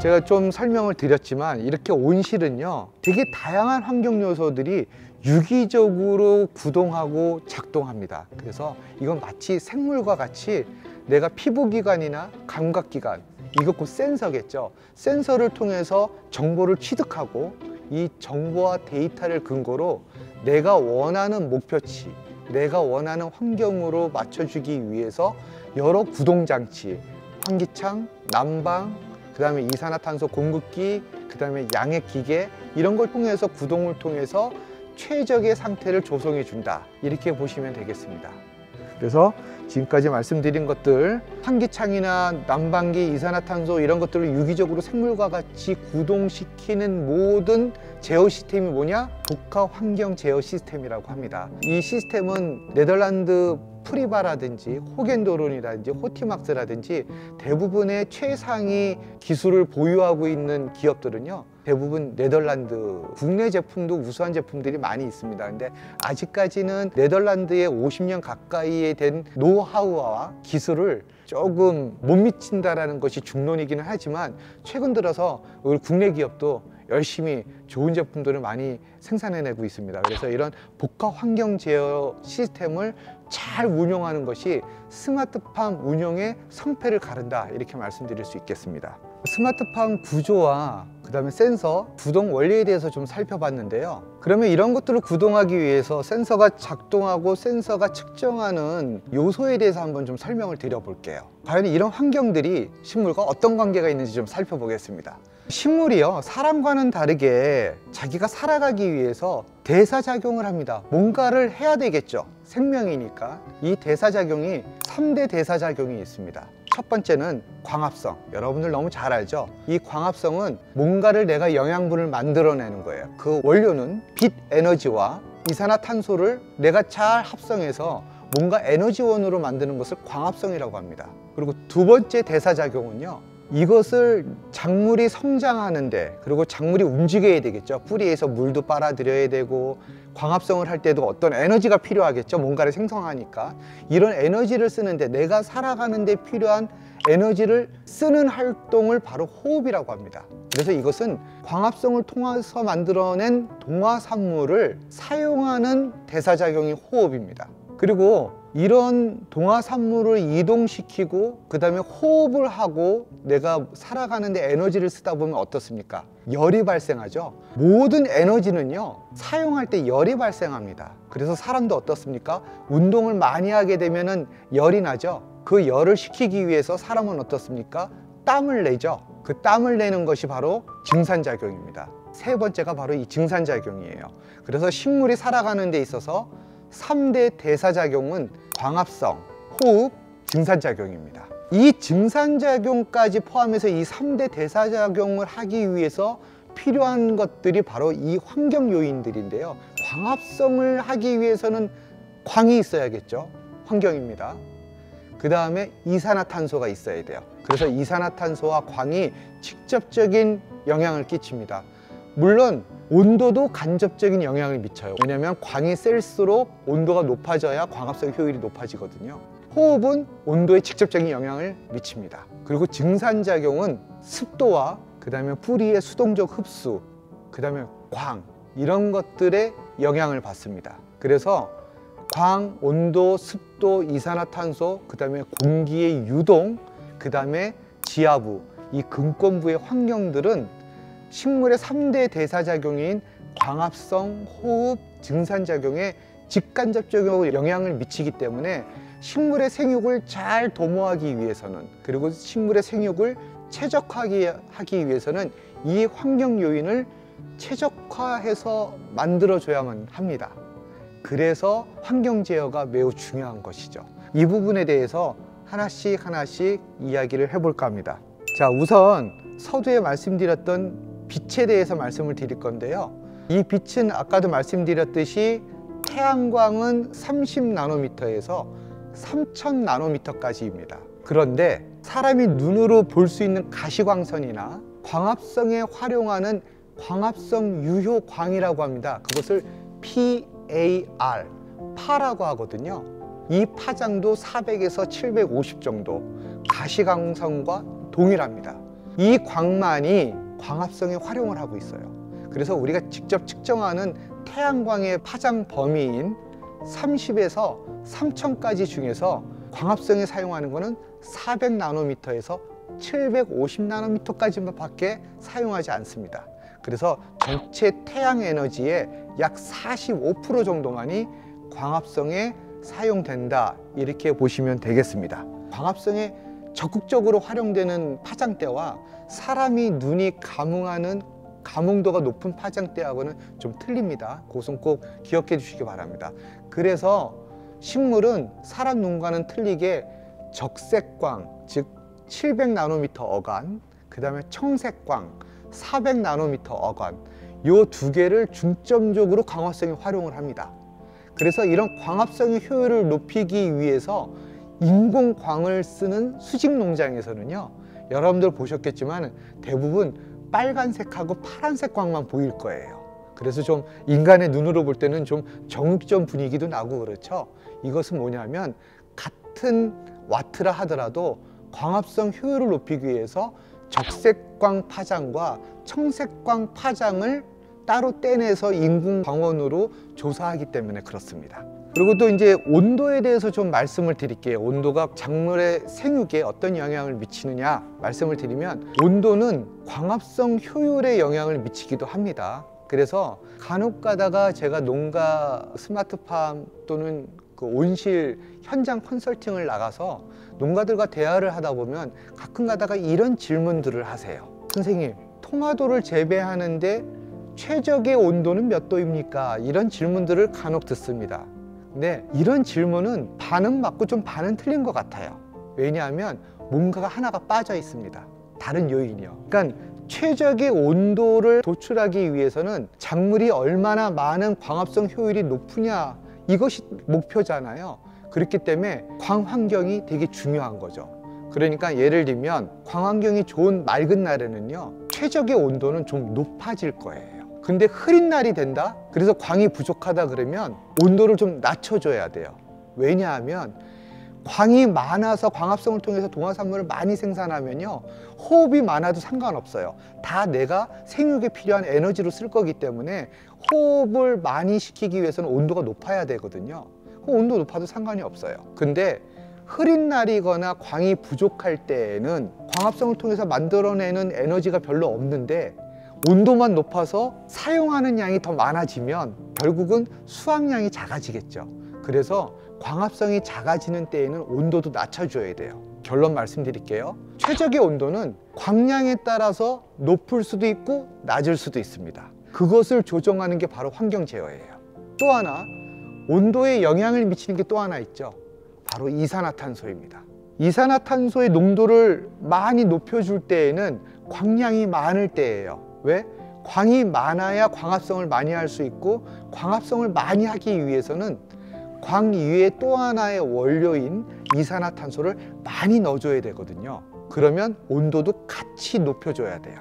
제가 좀 설명을 드렸지만 이렇게 온실은요 되게 다양한 환경 요소들이 유기적으로 구동하고 작동합니다. 그래서 이건 마치 생물과 같이 내가 피부기관이나 감각기관, 이거 곧 센서겠죠. 센서를 통해서 정보를 취득하고 이 정보와 데이터를 근거로 내가 원하는 목표치, 내가 원하는 환경으로 맞춰주기 위해서 여러 구동장치, 환기창, 난방, 그 다음에 이산화탄소 공급기, 그 다음에 양액기계, 이런 걸 통해서 구동을 통해서 최적의 상태를 조성해 준다, 이렇게 보시면 되겠습니다. 그래서 지금까지 말씀드린 것들, 환기창이나 난방기, 이산화탄소 이런 것들을 유기적으로 생물과 같이 구동시키는 모든 제어 시스템이 뭐냐? 복합 환경 제어 시스템이라고 합니다. 이 시스템은 네덜란드 프리바라든지 호겐도론이라든지 호티막스라든지 대부분의 최상위 기술을 보유하고 있는 기업들은요 대부분 네덜란드, 국내 제품도 우수한 제품들이 많이 있습니다. 근데 아직까지는 네덜란드의 50년 가까이 된 노하우와 기술을 조금 못 미친다라는 것이 중론이기는 하지만 최근 들어서 우리 국내 기업도 열심히 좋은 제품들을 많이 생산해내고 있습니다. 그래서 이런 복합 환경 제어 시스템을 잘 운용하는 것이 스마트팜 운영의 성패를 가른다, 이렇게 말씀드릴 수 있겠습니다. 스마트팜 구조와 그 다음에 센서, 구동 원리에 대해서 좀 살펴봤는데요. 그러면 이런 것들을 구동하기 위해서 센서가 작동하고 센서가 측정하는 요소에 대해서 한번 좀 설명을 드려볼게요. 과연 이런 환경들이 식물과 어떤 관계가 있는지 좀 살펴보겠습니다. 식물이요, 사람과는 다르게 자기가 살아가기 위해서 대사작용을 합니다. 뭔가를 해야 되겠죠. 생명이니까. 이 대사작용이 3대 대사작용이 있습니다. 첫 번째는 광합성. 여러분들 너무 잘 알죠? 이 광합성은 뭔가를 내가 영양분을 만들어내는 거예요. 그 원료는 빛 에너지와 이산화탄소를 내가 잘 합성해서 뭔가 에너지원으로 만드는 것을 광합성이라고 합니다. 그리고 두 번째 대사작용은요, 이것을 작물이 성장하는데, 그리고 작물이 움직여야 되겠죠. 뿌리에서 물도 빨아들여야 되고, 광합성을 할 때도 어떤 에너지가 필요하겠죠. 뭔가를 생성하니까. 이런 에너지를 쓰는데, 내가 살아가는 데 필요한 에너지를 쓰는 활동을 바로 호흡이라고 합니다. 그래서 이것은 광합성을 통해서 만들어낸 동화산물을 사용하는 대사작용이 호흡입니다. 그리고 이런 동화산물을 이동시키고 그 다음에 호흡을 하고 내가 살아가는데 에너지를 쓰다 보면 어떻습니까? 열이 발생하죠. 모든 에너지는요 사용할 때 열이 발생합니다. 그래서 사람도 어떻습니까? 운동을 많이 하게 되면은 열이 나죠. 그 열을 식히기 위해서 사람은 어떻습니까? 땀을 내죠. 그 땀을 내는 것이 바로 증산작용입니다. 세 번째가 바로 이 증산작용이에요. 그래서 식물이 살아가는 데 있어서 3대 대사작용은 광합성, 호흡, 증산작용입니다. 이 증산작용까지 포함해서 이 3대 대사작용을 하기 위해서 필요한 것들이 바로 이 환경 요인들인데요. 광합성을 하기 위해서는 광이 있어야겠죠. 환경입니다. 그 다음에 이산화탄소가 있어야 돼요. 그래서 이산화탄소와 광이 직접적인 영향을 끼칩니다. 물론 온도도 간접적인 영향을 미쳐요. 왜냐하면 광이 셀수록 온도가 높아져야 광합성 효율이 높아지거든요. 호흡은 온도에 직접적인 영향을 미칩니다. 그리고 증산작용은 습도와 그 다음에 뿌리의 수동적 흡수, 그 다음에 광, 이런 것들에 영향을 받습니다. 그래서 광, 온도, 습도, 이산화탄소, 그 다음에 공기의 유동, 그 다음에 지하부, 이 근권부의 환경들은 식물의 3대 대사작용인 광합성, 호흡, 증산작용에 직간접적으로 영향을 미치기 때문에 식물의 생육을 잘 도모하기 위해서는, 그리고 식물의 생육을 최적화하기 위해서는 이 환경 요인을 최적화해서 만들어줘야만 합니다. 그래서 환경 제어가 매우 중요한 것이죠. 이 부분에 대해서 하나씩 이야기를 해볼까 합니다. 자, 우선 서두에 말씀드렸던 빛에 대해서 말씀을 드릴 건데요. 이 빛은 아까도 말씀드렸듯이 태양광은 30나노미터에서 3000나노미터까지입니다. 그런데 사람이 눈으로 볼 수 있는 가시광선이나 광합성에 활용하는 광합성 유효광이라고 합니다. 그것을 PAR, 파라고 하거든요. 이 파장도 400에서 750 정도, 가시광선과 동일합니다. 이 광만이 광합성에 활용을 하고 있어요. 그래서 우리가 직접 측정하는 태양광의 파장 범위인 30에서 3000까지 중에서 광합성에 사용하는 거는 400나노미터에서 750나노미터까지만 밖에 사용하지 않습니다. 그래서 전체 태양 에너지의 약 45% 정도만이 광합성에 사용된다, 이렇게 보시면 되겠습니다. 광합성에 적극적으로 활용되는 파장대와 사람이 눈이 감응하는 감응도가 높은 파장대하고는 좀 틀립니다. 그것은 꼭 기억해 주시기 바랍니다. 그래서 식물은 사람 눈과는 틀리게 적색광, 즉 700나노미터 어간, 그 다음에 청색광 400나노미터 어간, 이 두 개를 중점적으로 광합성에 활용을 합니다. 그래서 이런 광합성의 효율을 높이기 위해서 인공광을 쓰는 수직 농장에서는요, 여러분들 보셨겠지만 대부분 빨간색하고 파란색 광만 보일 거예요. 그래서 좀 인간의 눈으로 볼 때는 좀 정육점 분위기도 나고 그렇죠. 이것은 뭐냐면 같은 와트라 하더라도 광합성 효율을 높이기 위해서 적색광 파장과 청색광 파장을 따로 떼내서 인공광원으로 조사하기 때문에 그렇습니다. 그리고 또 이제 온도에 대해서 좀 말씀을 드릴게요. 온도가 작물의 생육에 어떤 영향을 미치느냐 말씀을 드리면, 온도는 광합성 효율에 영향을 미치기도 합니다. 그래서 간혹 가다가 제가 농가 스마트팜 또는 그 온실 현장 컨설팅을 나가서 농가들과 대화를 하다 보면 가끔 가다가 이런 질문들을 하세요. 선생님, 토마토를 재배하는데 최적의 온도는 몇 도입니까? 이런 질문들을 간혹 듣습니다. 근데 이런 질문은 반은 맞고 좀 반은 틀린 것 같아요. 왜냐하면 뭔가가 하나가 빠져 있습니다. 다른 요인이요. 그러니까 최적의 온도를 도출하기 위해서는 작물이 얼마나 많은 광합성 효율이 높으냐, 이것이 목표잖아요. 그렇기 때문에 광환경이 되게 중요한 거죠. 그러니까 예를 들면 광환경이 좋은 맑은 날에는요, 최적의 온도는 좀 높아질 거예요. 근데 흐린 날이 된다? 그래서 광이 부족하다 그러면 온도를 좀 낮춰줘야 돼요. 왜냐하면 광이 많아서 광합성을 통해서 동화산물을 많이 생산하면요, 호흡이 많아도 상관없어요. 다 내가 생육에 필요한 에너지로 쓸 거기 때문에 호흡을 많이 시키기 위해서는 온도가 높아야 되거든요. 온도 높아도 상관이 없어요. 근데 흐린 날이거나 광이 부족할 때에는 광합성을 통해서 만들어내는 에너지가 별로 없는데 온도만 높아서 사용하는 양이 더 많아지면 결국은 수확량이 작아지겠죠. 그래서 광합성이 작아지는 때에는 온도도 낮춰줘야 돼요. 결론 말씀드릴게요. 최적의 온도는 광량에 따라서 높을 수도 있고 낮을 수도 있습니다. 그것을 조정하는 게 바로 환경 제어예요. 또 하나, 온도에 영향을 미치는 게 또 하나 있죠. 바로 이산화탄소입니다. 이산화탄소의 농도를 많이 높여줄 때에는 광량이 많을 때예요. 왜? 광이 많아야 광합성을 많이 할 수 있고, 광합성을 많이 하기 위해서는 광 이외에 또 하나의 원료인 이산화탄소를 많이 넣어줘야 되거든요. 그러면 온도도 같이 높여줘야 돼요.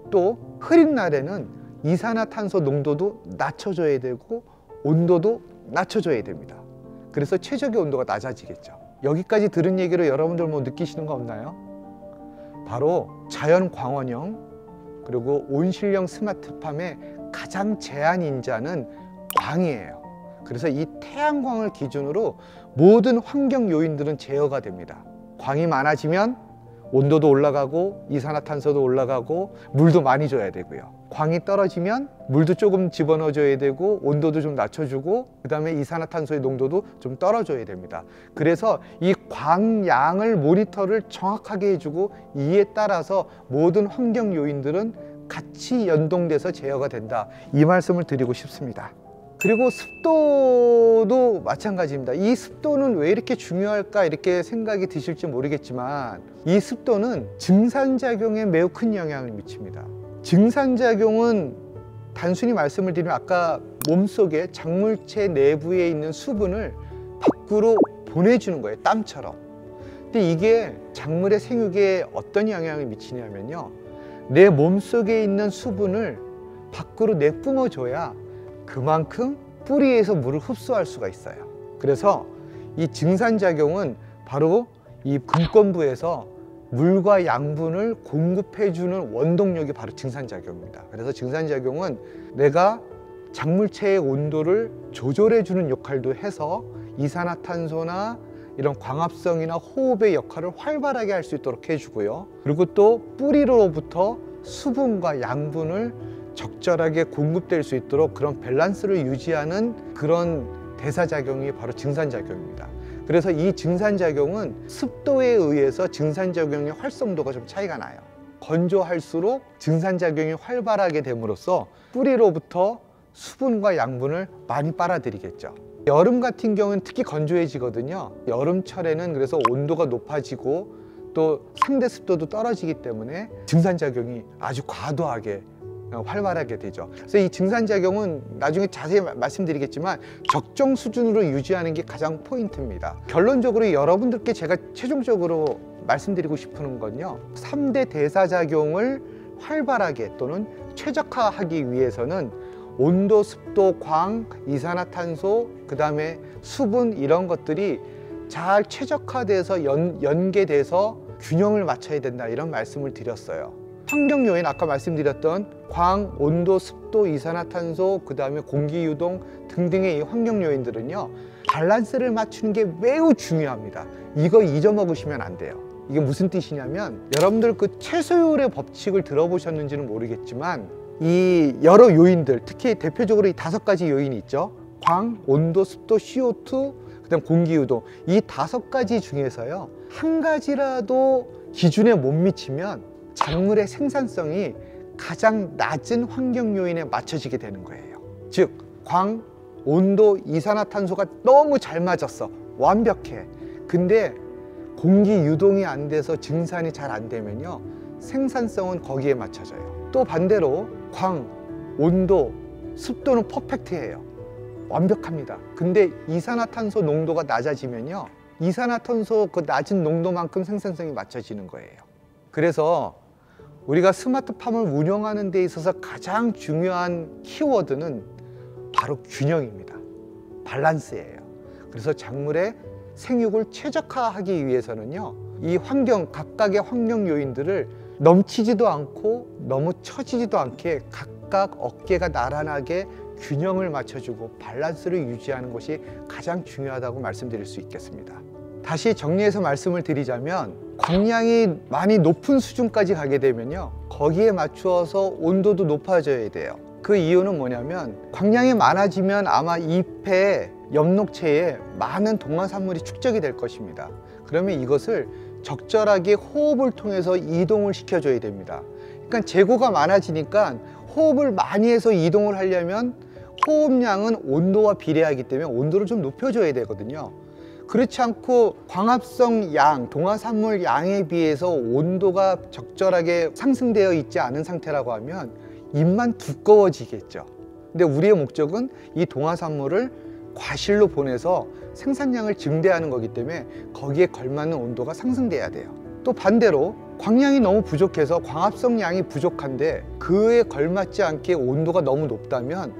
또 흐린 날에는 이산화탄소 농도도 낮춰줘야 되고 온도도 낮춰줘야 됩니다. 그래서 최적의 온도가 낮아지겠죠. 여기까지 들은 얘기로 여러분들 뭐 느끼시는 거 없나요? 바로 자연광원형 그리고 온실형 스마트팜의 가장 제한인자는 광이에요. 그래서 이 태양광을 기준으로 모든 환경 요인들은 제어가 됩니다. 광이 많아지면 온도도 올라가고 이산화탄소도 올라가고 물도 많이 줘야 되고요. 광이 떨어지면 물도 조금 집어넣어 줘야 되고 온도도 좀 낮춰주고 그 다음에 이산화탄소의 농도도 좀 떨어져야 됩니다. 그래서 이 광량을 모니터를 정확하게 해주고 이에 따라서 모든 환경 요인들은 같이 연동돼서 제어가 된다, 이 말씀을 드리고 싶습니다. 그리고 습도도 마찬가지입니다. 이 습도는 왜 이렇게 중요할까 이렇게 생각이 드실지 모르겠지만 이 습도는 증산작용에 매우 큰 영향을 미칩니다. 증산작용은 단순히 말씀을 드리면 아까 몸속에 작물체 내부에 있는 수분을 밖으로 보내주는 거예요. 땀처럼. 근데 이게 작물의 생육에 어떤 영향을 미치냐면요, 내 몸속에 있는 수분을 밖으로 내뿜어 줘야 그만큼 뿌리에서 물을 흡수할 수가 있어요. 그래서 이 증산작용은 바로 이 금권부에서 물과 양분을 공급해주는 원동력이 바로 증산작용입니다. 그래서 증산작용은 내가 작물체의 온도를 조절해주는 역할도 해서 이산화탄소나 이런 광합성이나 호흡의 역할을 활발하게 할 수 있도록 해주고요. 그리고 또 뿌리로부터 수분과 양분을 적절하게 공급될 수 있도록 그런 밸런스를 유지하는 그런 대사작용이 바로 증산작용입니다. 그래서 이 증산작용은 습도에 의해서 증산작용의 활성도가 좀 차이가 나요. 건조할수록 증산작용이 활발하게 됨으로써 뿌리로부터 수분과 양분을 많이 빨아들이겠죠. 여름 같은 경우는 특히 건조해지거든요. 여름철에는 그래서 온도가 높아지고 또 상대 습도도 떨어지기 때문에 증산작용이 아주 과도하게 활발하게 되죠. 그래서 이 증산작용은 나중에 자세히 말씀드리겠지만 적정 수준으로 유지하는 게 가장 포인트입니다. 결론적으로 여러분들께 제가 최종적으로 말씀드리고 싶은 건요, 3대 대사작용을 활발하게 또는 최적화하기 위해서는 온도, 습도, 광, 이산화탄소, 그 다음에 수분 이런 것들이 잘 최적화돼서 연계돼서 균형을 맞춰야 된다, 이런 말씀을 드렸어요. 환경 요인, 아까 말씀드렸던 광, 온도, 습도, 이산화탄소, 그 다음에 공기 유동 등등의 이 환경 요인들은요, 밸런스를 맞추는 게 매우 중요합니다. 이거 잊어먹으시면 안 돼요. 이게 무슨 뜻이냐면, 여러분들 그 최소율의 법칙을 들어보셨는지는 모르겠지만 이 여러 요인들, 특히 대표적으로 이 5가지 요인이 있죠. 광, 온도, 습도, CO2, 그 다음 공기 유동, 이 5가지 중에서요, 한 가지라도 기준에 못 미치면 작물의 생산성이 가장 낮은 환경 요인에 맞춰지게 되는 거예요. 즉, 광, 온도, 이산화탄소가 너무 잘 맞았어. 완벽해. 근데 공기 유동이 안 돼서 증산이 잘 안 되면요, 생산성은 거기에 맞춰져요. 또 반대로 광, 온도, 습도는 퍼펙트해요. 완벽합니다. 근데 이산화탄소 농도가 낮아지면요, 이산화탄소 그 낮은 농도만큼 생산성이 맞춰지는 거예요. 그래서 우리가 스마트팜을 운영하는 데 있어서 가장 중요한 키워드는 바로 균형입니다. 밸런스예요. 그래서 작물의 생육을 최적화하기 위해서는요, 이 환경, 각각의 환경 요인들을 넘치지도 않고 너무 처지지도 않게 각각 어깨가 나란하게 균형을 맞춰주고 밸런스를 유지하는 것이 가장 중요하다고 말씀드릴 수 있겠습니다. 다시 정리해서 말씀을 드리자면, 광량이 많이 높은 수준까지 가게 되면요, 거기에 맞추어서 온도도 높아져야 돼요. 그 이유는 뭐냐면, 광량이 많아지면 아마 잎의 엽록체에 많은 동화산물이 축적이 될 것입니다. 그러면 이것을 적절하게 호흡을 통해서 이동을 시켜줘야 됩니다. 그러니까 재고가 많아지니까 호흡을 많이 해서 이동을 하려면 호흡량은 온도와 비례하기 때문에 온도를 좀 높여줘야 되거든요. 그렇지 않고 광합성 양, 동화산물 양에 비해서 온도가 적절하게 상승되어 있지 않은 상태라고 하면 잎만 두꺼워지겠죠. 근데 우리의 목적은 이 동화산물을 과실로 보내서 생산량을 증대하는 거기 때문에 거기에 걸맞는 온도가 상승돼야 돼요. 또 반대로 광량이 너무 부족해서 광합성 양이 부족한데 그에 걸맞지 않게 온도가 너무 높다면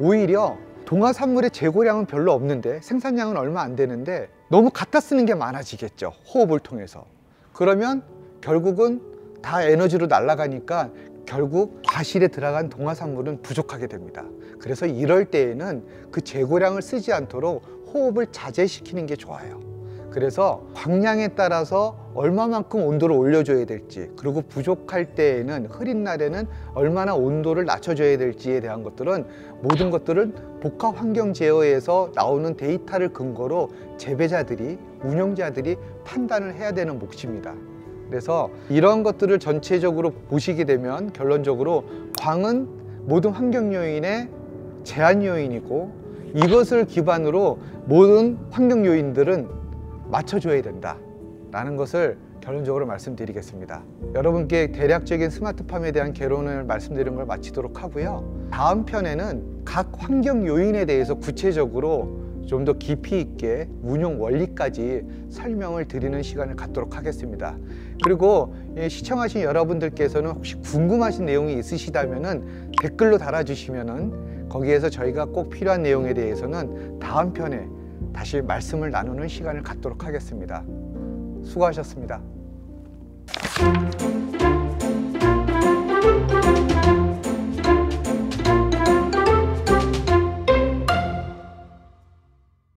오히려 동화산물의 재고량은 별로 없는데 생산량은 얼마 안 되는데 너무 갖다 쓰는 게 많아지겠죠, 호흡을 통해서. 그러면 결국은 다 에너지로 날아가니까 결국 과실에 들어간 동화산물은 부족하게 됩니다. 그래서 이럴 때에는 그 재고량을 쓰지 않도록 호흡을 자제시키는 게 좋아요. 그래서 광량에 따라서 얼마만큼 온도를 올려줘야 될지, 그리고 부족할 때에는, 흐린 날에는 얼마나 온도를 낮춰줘야 될지에 대한 것들은 모든 것들은 복합 환경 제어에서 나오는 데이터를 근거로 재배자들이, 운영자들이 판단을 해야 되는 몫입니다. 그래서 이런 것들을 전체적으로 보시게 되면 결론적으로 광은 모든 환경 요인의 제한 요인이고, 이것을 기반으로 모든 환경 요인들은 맞춰줘야 된다 라는 것을 결론적으로 말씀드리겠습니다. 여러분께 대략적인 스마트팜에 대한 개론을 말씀드린 걸 마치도록 하고요, 다음 편에는 각 환경 요인에 대해서 구체적으로 좀 더 깊이 있게 운용 원리까지 설명을 드리는 시간을 갖도록 하겠습니다. 그리고 시청하신 여러분들께서는 혹시 궁금하신 내용이 있으시다면 댓글로 달아주시면 거기에서 저희가 꼭 필요한 내용에 대해서는 다음 편에 다시 말씀을 나누는 시간을 갖도록 하겠습니다. 수고하셨습니다. 네.